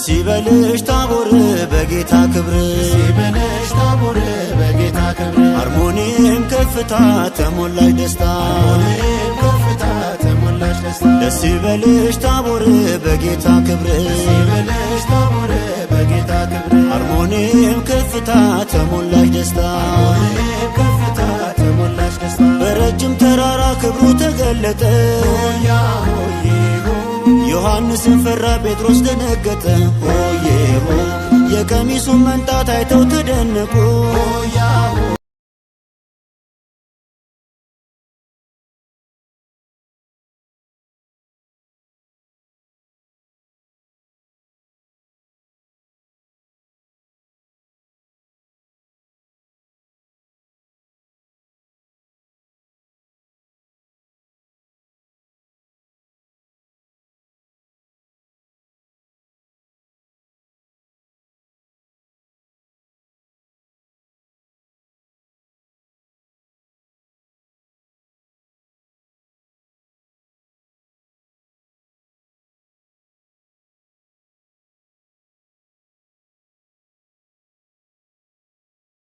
ደስ ይበልሽ ታቦር በጌታ ክብር አርሞኒም ከፍታ ተሞላሽ ደስታ ደስ ይበልሽ ታቦር በጌታ ክብር አርሞኒም ከፍታ ተሞላሽ ደስታ በረጅም ተራራ ክብሩ ተገለጠ ዮሐንስን ፈራ ጴጥሮስ ደነገጠ ሆዬ ሆ የቀሚሱን መንጣት አይተው ተደነቁ